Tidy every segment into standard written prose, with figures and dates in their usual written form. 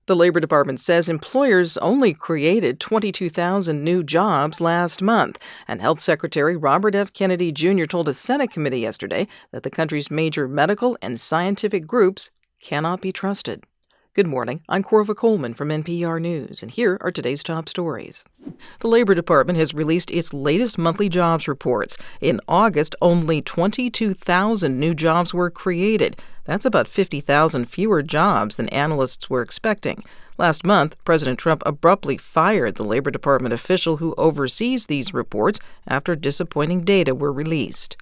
The Labor Department says employers only created 22,000 new jobs last month, and Health Secretary Robert F. Kennedy Jr. told a Senate committee yesterday that the country's major medical and scientific groups cannot be trusted. Good morning. I'm Corva Coleman from NPR News, and here are today's top stories. The Labor Department has released its latest monthly jobs reports. In August, only 22,000 new jobs were created. That's about 50,000 fewer jobs than analysts were expecting. Last month, President Trump abruptly fired the Labor Department official who oversees these reports after disappointing data were released.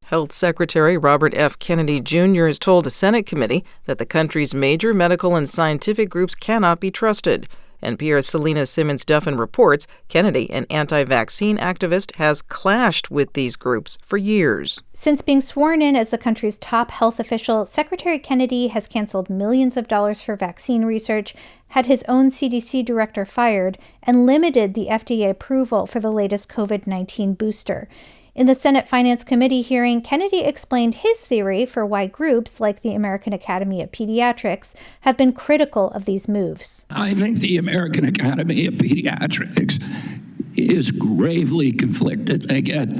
Health Secretary Robert F. Kennedy Jr. has told a Senate committee that the country's major medical and scientific groups cannot be trusted. NPR's Selena Simmons-Duffin reports Kennedy, an anti-vaccine activist, has clashed with these groups for years. Since being sworn in as the country's top health official, Secretary Kennedy has canceled millions of dollars for vaccine research, had his own CDC director fired, and limited the FDA approval for the latest COVID-19 booster. In the Senate Finance Committee hearing, Kennedy explained his theory for why groups like the American Academy of Pediatrics have been critical of these moves. I think the American Academy of Pediatrics is gravely conflicted. They get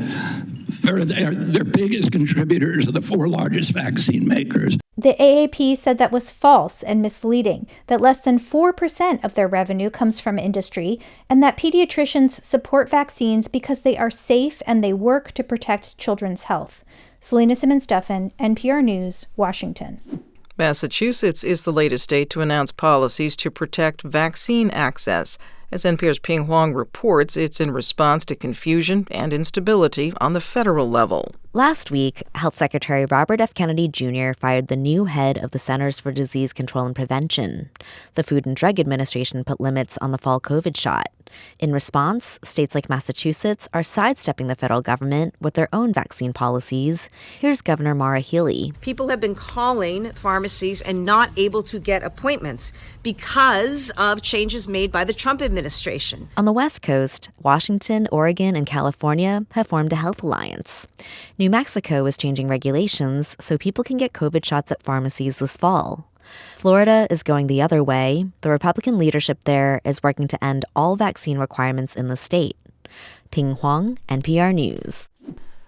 their biggest contributors are the four largest vaccine makers. The AAP said that was false and misleading, that less than 4% of their revenue comes from industry, and that pediatricians support vaccines because they are safe and they work to protect children's health. Selena Simmons-Duffin, NPR News, Washington. Massachusetts is the latest state to announce policies to protect vaccine access. As NPR's Ping Huang reports, it's in response to confusion and instability on the federal level. Last week, Health Secretary Robert F. Kennedy Jr. fired the new head of the Centers for Disease Control and Prevention. The Food and Drug Administration put limits on the fall COVID shot. In response, states like Massachusetts are sidestepping the federal government with their own vaccine policies. Here's Governor Maura Healey. People have been calling pharmacies and not able to get appointments because of changes made by the Trump administration. On the West Coast, Washington, Oregon, and California have formed a health alliance. New Mexico is changing regulations so people can get COVID shots at pharmacies this fall. Florida is going the other way. The Republican leadership there is working to end all vaccine requirements in the state. Ping Huang, NPR News.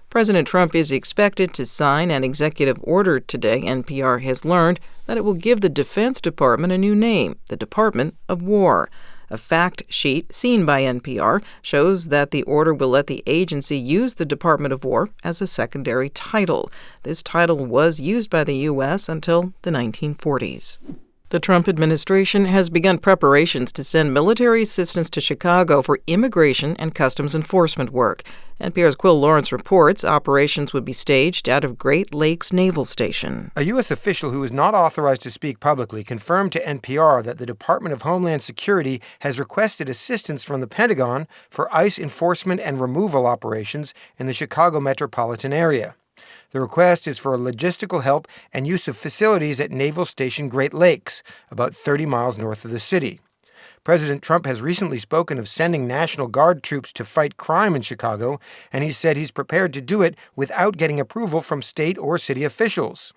President Trump is expected to sign an executive order today. NPR has learned that it will give the Defense Department a new name, the Department of War. A fact sheet seen by NPR shows that the order will let the agency use the Department of War as a secondary title. This title was used by the U.S. until the 1940s. The Trump administration has begun preparations to send military assistance to Chicago for immigration and customs enforcement work. NPR's Quill Lawrence reports operations would be staged out of Great Lakes Naval Station. A U.S. official who is not authorized to speak publicly confirmed to NPR that the Department of Homeland Security has requested assistance from the Pentagon for ICE enforcement and removal operations in the Chicago metropolitan area. The request is for logistical help and use of facilities at Naval Station Great Lakes, about 30 miles north of the city. President Trump has recently spoken of sending National Guard troops to fight crime in Chicago, and he said he's prepared to do it without getting approval from state or city officials.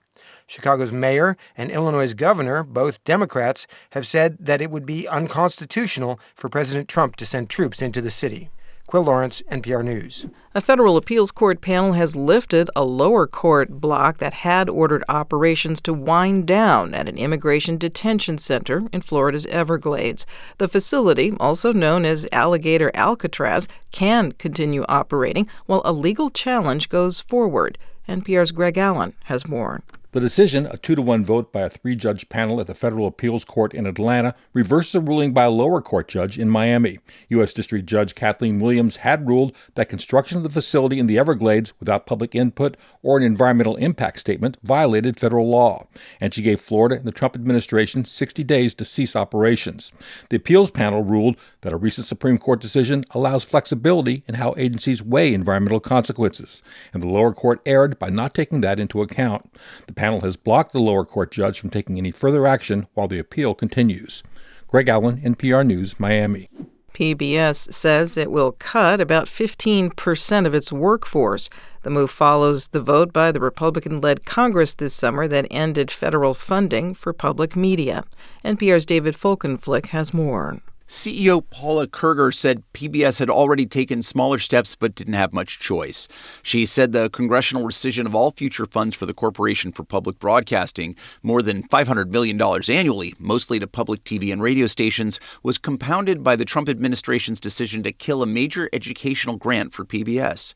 Chicago's mayor and Illinois' governor, both Democrats, have said that it would be unconstitutional for President Trump to send troops into the city. Quill Lawrence, NPR News. A federal appeals court panel has lifted a lower court block that had ordered operations to wind down at an immigration detention center in Florida's Everglades. The facility, also known as Alligator Alcatraz, can continue operating while a legal challenge goes forward. NPR's Greg Allen has more. The decision, a 2-1 vote by a 3-judge panel at the Federal Appeals Court in Atlanta, reversed a ruling by a lower court judge in Miami. U.S. District Judge Kathleen Williams had ruled that construction of the facility in the Everglades without public input or an environmental impact statement violated federal law, and she gave Florida and the Trump administration 60 days to cease operations. The appeals panel ruled that a recent Supreme Court decision allows flexibility in how agencies weigh environmental consequences, and the lower court erred by not taking that into account. The panel has blocked the lower court judge from taking any further action while the appeal continues. Greg Allen, NPR News, Miami. PBS says it will cut about 15% of its workforce. The move follows the vote by the Republican-led Congress this summer that ended federal funding for public media. NPR's David Folkenflik has more. CEO Paula Kerger said PBS had already taken smaller steps but didn't have much choice. She said the congressional rescission of all future funds for the Corporation for Public Broadcasting, more than $500 million annually, mostly to public TV and radio stations, was compounded by the Trump administration's decision to kill a major educational grant for PBS.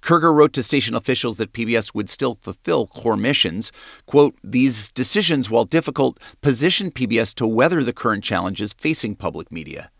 Kerger wrote to station officials that PBS would still fulfill core missions. Quote, "These decisions, while difficult, position PBS to weather the current challenges facing public media."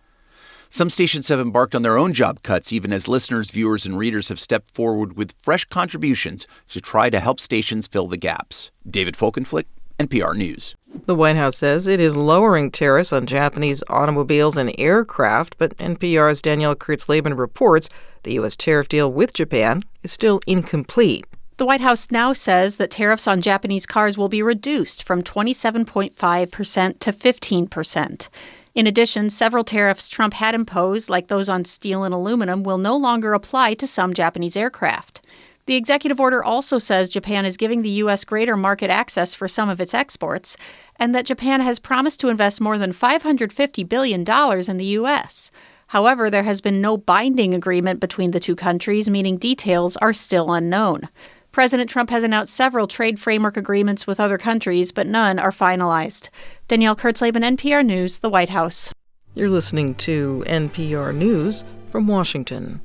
Some stations have embarked on their own job cuts, even as listeners, viewers, and readers have stepped forward with fresh contributions to try to help stations fill the gaps. David Folkenflik, NPR News. The White House says it is lowering tariffs on Japanese automobiles and aircraft, but NPR's Danielle Kurtzleben reports the U.S. tariff deal with Japan is still incomplete. The White House now says that tariffs on Japanese cars will be reduced from 27.5% to 15%. In addition, several tariffs Trump had imposed, like those on steel and aluminum, will no longer apply to some Japanese aircraft. The executive order also says Japan is giving the U.S. greater market access for some of its exports, and that Japan has promised to invest more than $550 billion in the U.S. However, there has been no binding agreement between the two countries, meaning details are still unknown. President Trump has announced several trade framework agreements with other countries, but none are finalized. Danielle Kurtzleben, NPR News, the White House. You're listening to NPR News from Washington.